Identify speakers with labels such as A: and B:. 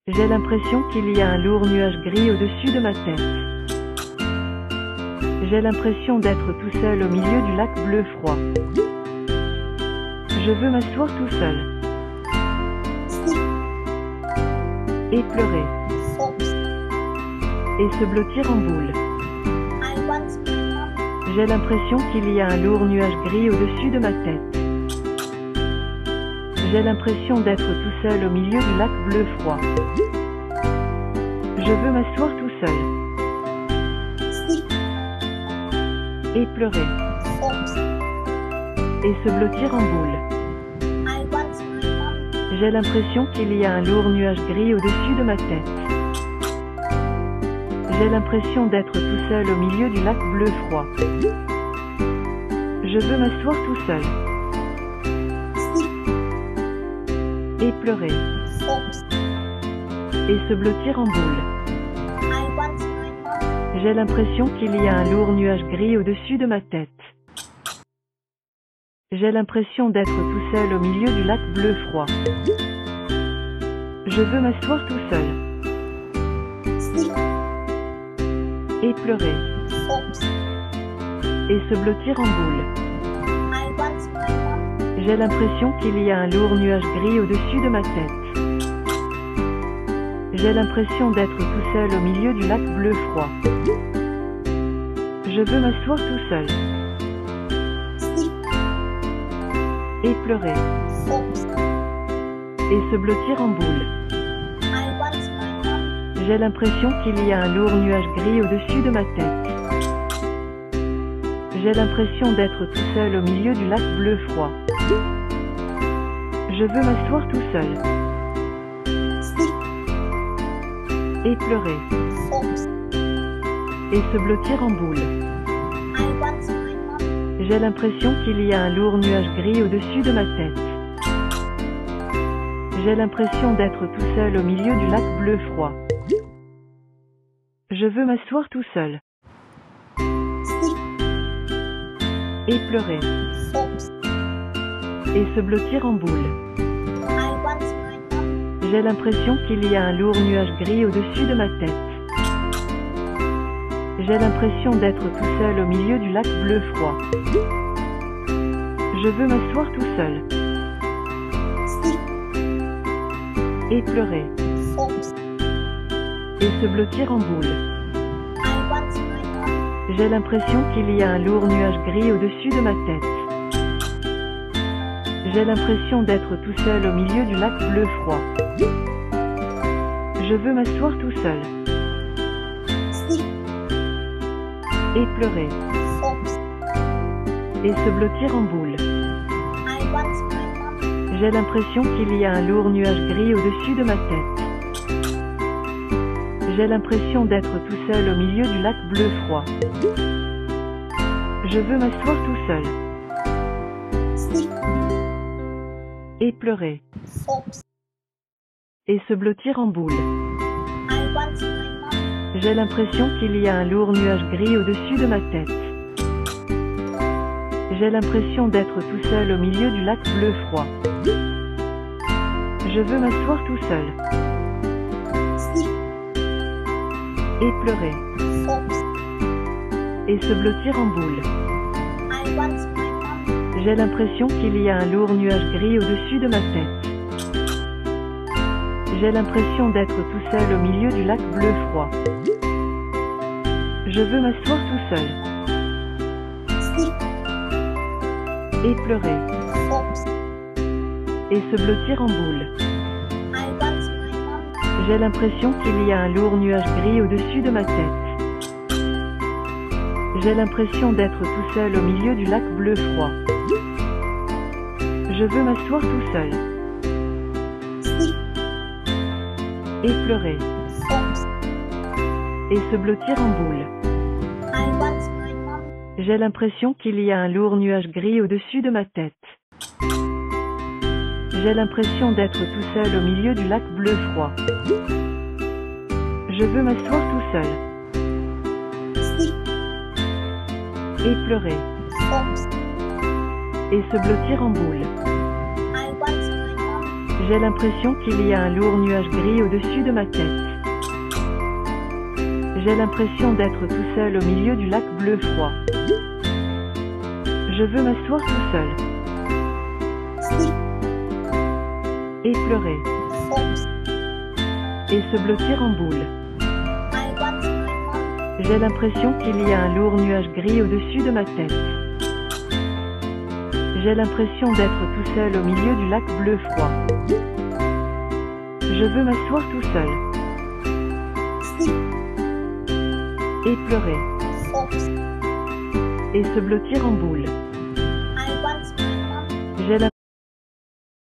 A: J'ai l'impression qu'il y a un lourd nuage gris au-dessus de ma tête. J'ai l'impression d'être tout seul au milieu du lac bleu froid. Je veux m'asseoir tout seul. Et pleurer. Et se blottir en boule. J'ai l'impression qu'il y a un lourd nuage gris au-dessus de ma tête. J'ai l'impression d'être tout seul au milieu du lac bleu froid. Je veux m'asseoir tout seul. Et pleurer. Et se blottir en boule. J'ai l'impression qu'il y a un lourd nuage gris au-dessus de ma tête. J'ai l'impression d'être tout seul au milieu du lac bleu froid. Je veux m'asseoir tout seul. Et pleurer. Et se blottir en boule. J'ai l'impression qu'il y a un lourd nuage gris au-dessus de ma tête. J'ai l'impression d'être tout seul au milieu du lac bleu froid. Je veux m'asseoir tout seul. Et pleurer. Et se blottir en boule. J'ai l'impression qu'il y a un lourd nuage gris au-dessus de ma tête. J'ai l'impression d'être tout seul au milieu du lac bleu froid. Je veux m'asseoir tout seul. Et pleurer. Et se blottir en boule. J'ai l'impression qu'il y a un lourd nuage gris au-dessus de ma tête. J'ai l'impression d'être tout seul au milieu du lac bleu froid. Je veux m'asseoir tout seul. Et pleurer. Et se blottir en boule. J'ai l'impression qu'il y a un lourd nuage gris au-dessus de ma tête. J'ai l'impression d'être tout seul au milieu du lac bleu froid. Je veux m'asseoir tout seul. Et pleurer. Et se blottir en boule. J'ai l'impression qu'il y a un lourd nuage gris au-dessus de ma tête. J'ai l'impression d'être tout seul au milieu du lac bleu froid. Je veux m'asseoir tout seul. Et pleurer. Et se blottir en boule. J'ai l'impression qu'il y a un lourd nuage gris au-dessus de ma tête. J'ai l'impression d'être tout seul au milieu du lac bleu froid. Je veux m'asseoir tout seul. Et pleurer. Et se blottir en boule. J'ai l'impression qu'il y a un lourd nuage gris au-dessus de ma tête. J'ai l'impression d'être tout seul au milieu du lac bleu froid. Je veux m'asseoir tout seul. Et pleurer. Et se blottir en boule. J'ai l'impression qu'il y a un lourd nuage gris au-dessus de ma tête. J'ai l'impression d'être tout seul au milieu du lac bleu froid. Je veux m'asseoir tout seul. Et pleurer. Et se blottir en boule. J'ai l'impression qu'il y a un lourd nuage gris au-dessus de ma tête. J'ai l'impression d'être tout seul au milieu du lac bleu froid. Je veux m'asseoir tout seul. Et pleurer. Et se blottir en boule. J'ai l'impression qu'il y a un lourd nuage gris au-dessus de ma tête. J'ai l'impression d'être tout seul au milieu du lac bleu froid. Je veux m'asseoir tout seul. Et pleurer. Et se blottir en boule. J'ai l'impression qu'il y a un lourd nuage gris au-dessus de ma tête. J'ai l'impression d'être tout seul au milieu du lac bleu froid. Je veux m'asseoir tout seul. Et pleurer. Et se blottir en boule. J'ai l'impression qu'il y a un lourd nuage gris au-dessus de ma tête. J'ai l'impression d'être tout seul au milieu du lac bleu froid. Je veux m'asseoir tout seul. Et pleurer. Et se blottir en boule. J'ai l'impression qu'il y a un lourd nuage gris au-dessus de ma tête. J'ai l'impression d'être tout seul au milieu du lac bleu froid. Je veux m'asseoir tout seul. Et pleurer. Et se blottir en boule.